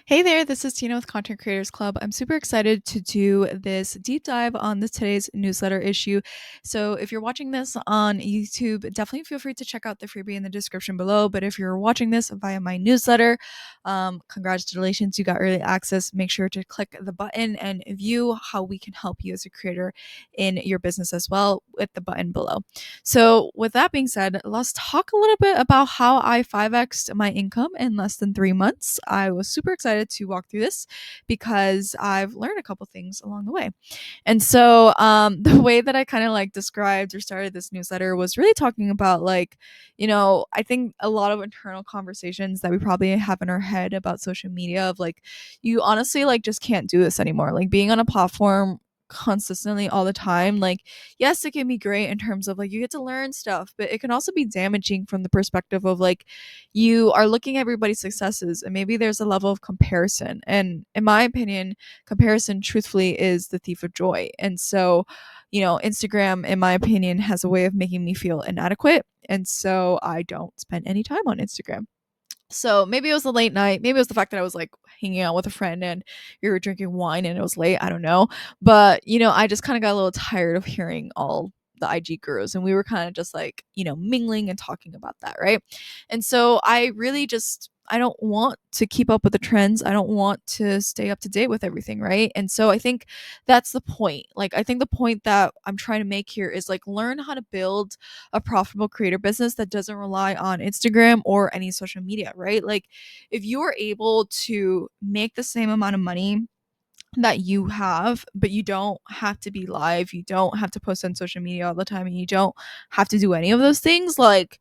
Hey there, this is Tina with Content Creators Club. I'm super excited to do this deep dive on today's newsletter issue. So, if you're watching this on YouTube, definitely feel free to check out the freebie in the description below. But if you're watching this via my newsletter, congratulations, you got early access. Make sure to click the button and view how we can help you as a creator in your business as well with the button below. So, with that being said, let's talk a little bit about how I 5x'd my income in less than 3 months. I was super excited to walk through this because I've learned a couple things along the way. And so, the way that I kind of like described or started this newsletter was really talking about I think a lot of internal conversations that we probably have in our head about social media of like, you honestly like just can't do this anymore. Like being on a platform consistently all the time, like yes, it can be great in terms of like you get to learn stuff, but it can also be damaging from the perspective of like you are looking at everybody's successes and maybe there's a level of comparison. And in my opinion, comparison truthfully is the thief of joy. And so, Instagram, in my opinion, has a way of making me feel inadequate. And so I don't spend any time on Instagram. So maybe it was the late night. Maybe it was the fact that I was like hanging out with a friend and we were drinking wine and it was late. I don't know. But, I just kind of got a little tired of hearing all the IG gurus and we were kind of just like, mingling and talking about that. Right. And so I really just, I don't want to keep up with the trends. I don't want to stay up to date with everything. Right. And so I think that's the point. Like, I think the point that I'm trying to make here is like learn how to build a profitable creator business that doesn't rely on Instagram or any social media, right? Like if you are able to make the same amount of money that you have, but you don't have to be live, you don't have to post on social media all the time, and you don't have to do any of those things, like,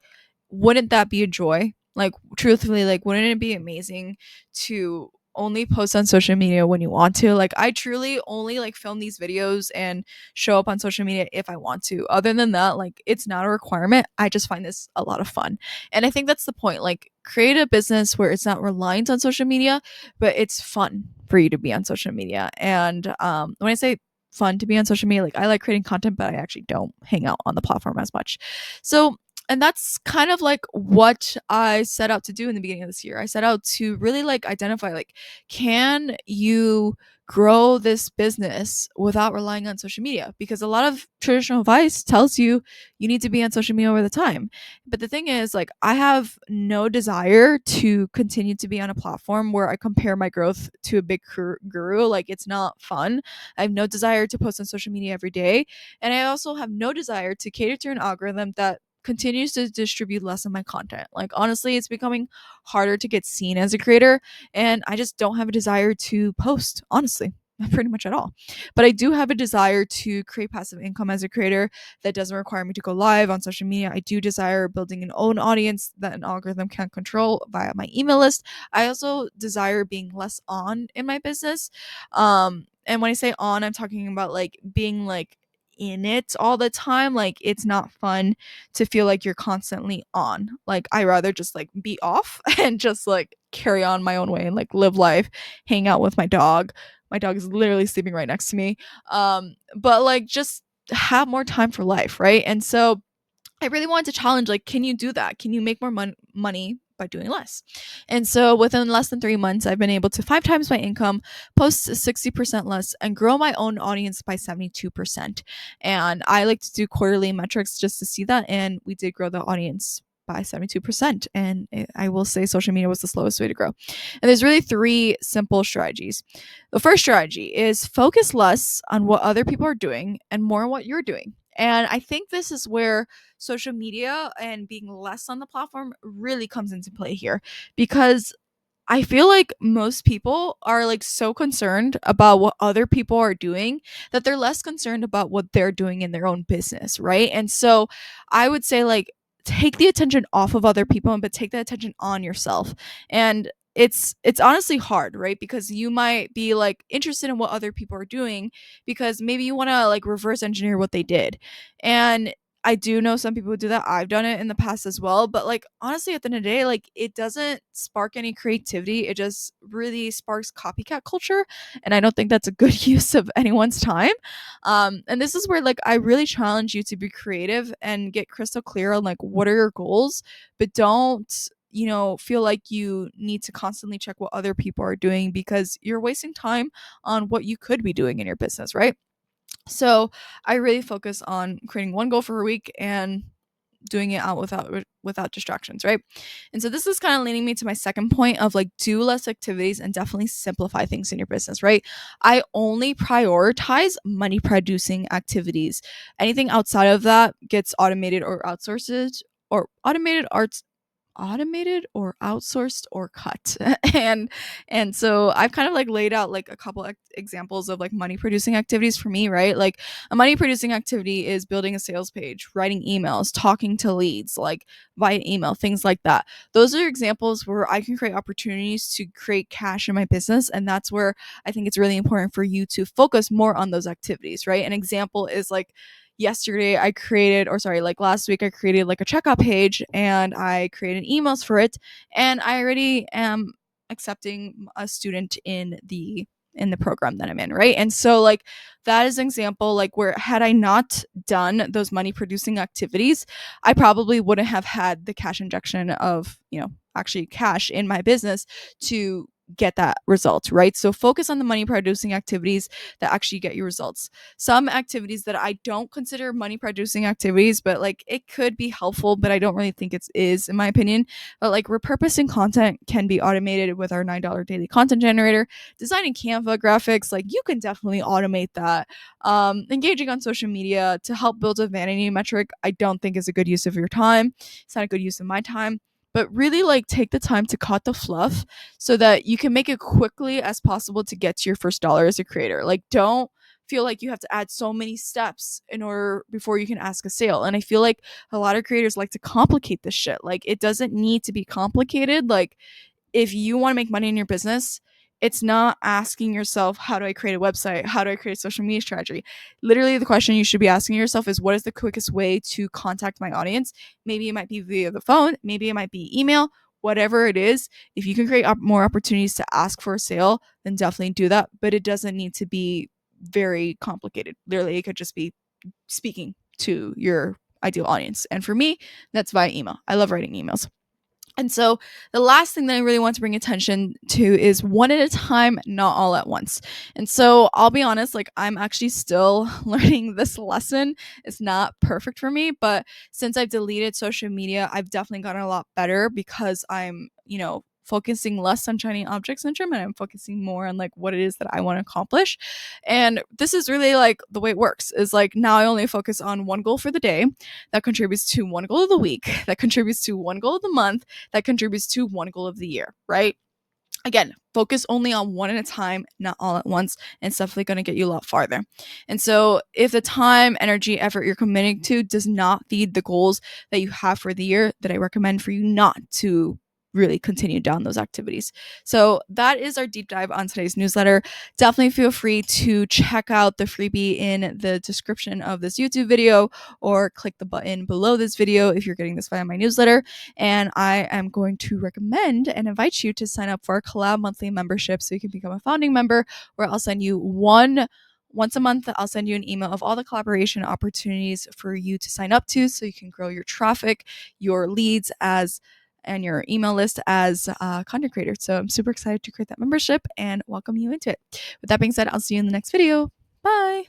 wouldn't that be a joy? Like, truthfully, like, wouldn't it be amazing to only post on social media when you want to? Like, I truly only like film these videos and show up on social media if I want to. Other than that, like, it's not a requirement. I just find this a lot of fun. And I think that's the point. Like, create a business where it's not reliant on social media, but it's fun for you to be on social media. And when I say fun to be on social media, like I like creating content, but I actually don't hang out on the platform as much. So, and that's kind of like what I set out to do in the beginning of this year. I set out to really like identify like, can you grow this business without relying on social media? Because a lot of traditional advice tells you you need to be on social media over the time. But the thing is, like, I have no desire to continue to be on a platform where I compare my growth to a big guru. Like, it's not fun. I have no desire to post on social media every day. And I also have no desire to cater to an algorithm that continues to distribute less of my content. Like, honestly, it's becoming harder to get seen as a creator. And I just don't have a desire to post, honestly. Pretty much at all. But I do have a desire to create passive income as a creator that doesn't require me to go live on social media. I do desire building an own audience that an algorithm can't control via my email list. I also desire being less on in my business. And when I say on, I'm talking about like being like in it all the time. Like it's not fun to feel like you're constantly on. Like I rather just like be off and just like carry on my own way and like live life, hang out with my dog. My dog is literally sleeping right next to me. But like just have more time for life, right? And so I really wanted to challenge like, can you do that? Can you make more money by doing less? And so within less than 3 months, I've been able to 5 times my income, post 60% less, and grow my own audience by 72%. And I like to do quarterly metrics just to see that. And we did grow the audience by 72%. And I will say social media was the slowest way to grow. And there's really three simple strategies. The first strategy is focus less on what other people are doing and more on what you're doing. And I think this is where social media and being less on the platform really comes into play here, because I feel like most people are like so concerned about what other people are doing that they're less concerned about what they're doing in their own business, right? And so I would say like take the attention off of other people but take the attention on yourself. And it's honestly hard, right? Because you might be like interested in what other people are doing because maybe you want to like reverse engineer what they did. And I do know some people who do that. I've done it in the past as well. But like honestly, at the end of the day, like it doesn't spark any creativity. It just really sparks copycat culture. And I don't think that's a good use of anyone's time. And this is where like I really challenge you to be creative and get crystal clear on like what are your goals, but don't feel like you need to constantly check what other people are doing because you're wasting time on what you could be doing in your business, right? So I really focus on creating one goal for a week and doing it out without distractions, right? And so this is kind of leading me to my second point of like do less activities and definitely simplify things in your business, right? I only prioritize money producing activities. Anything outside of that gets automated or outsourced or automated or outsourced or cut. And so I've kind of like laid out like a couple examples of like money producing activities for me, right? Like a money producing activity is building a sales page, writing emails, talking to leads like via email, things like that. Those are examples where I can create opportunities to create cash in my business, and that's where I think it's really important for you to focus more on those activities, right? An example is like yesterday I created, or sorry, like last week I created like a checkout page and I created emails for it, and I already am accepting a student in the program that I'm in, right? And so like that is an example like where had I not done those money producing activities, I probably wouldn't have had the cash injection of, actually cash in my business to get that result, right? So focus on the money producing activities that actually get you results. Some activities that I don't consider money producing activities, but like it could be helpful, but I don't really think it is in my opinion. But like repurposing content can be automated with our $9 daily content generator. Designing Canva graphics, like you can definitely automate that. Engaging on social media to help build a vanity metric, I don't think is a good use of your time. It's not a good use of my time. But really like take the time to cut the fluff so that you can make it quickly as possible to get to your first dollar as a creator. Like don't feel like you have to add so many steps in order before you can ask a sale. And I feel like a lot of creators like to complicate this shit. Like it doesn't need to be complicated. Like if you want to make money in your business, it's not asking yourself, how do I create a website? How do I create a social media strategy? Literally, the question you should be asking yourself is, what is the quickest way to contact my audience? Maybe it might be via the phone, maybe it might be email, whatever it is. If you can create more opportunities to ask for a sale, then definitely do that. But it doesn't need to be very complicated. Literally, it could just be speaking to your ideal audience. And for me, that's via email. I love writing emails. And so the last thing that I really want to bring attention to is one at a time, not all at once. And so I'll be honest, like I'm actually still learning this lesson. It's not perfect for me, but since I've deleted social media, I've definitely gotten a lot better because I'm, focusing less on shiny object syndrome and I'm focusing more on like what it is that I want to accomplish. And this is really like the way it works is like now I only focus on one goal for the day that contributes to one goal of the week, that contributes to one goal of the month, that contributes to one goal of the year, right? Again, focus only on one at a time, not all at once, and it's definitely going to get you a lot farther. And so, if the time, energy, effort you're committing to does not feed the goals that you have for the year, then I recommend for you not to really continue down those activities. So that is our deep dive on today's newsletter. Definitely feel free to check out the freebie in the description of this YouTube video or click the button below this video if you're getting this via my newsletter. And I am going to recommend and invite you to sign up for our collab monthly membership so you can become a founding member, where I'll send you once a month, I'll send you an email of all the collaboration opportunities for you to sign up to so you can grow your traffic, your leads and your email list as a content creator. So I'm super excited to create that membership and welcome you into it. With that being said, I'll see you in the next video. Bye.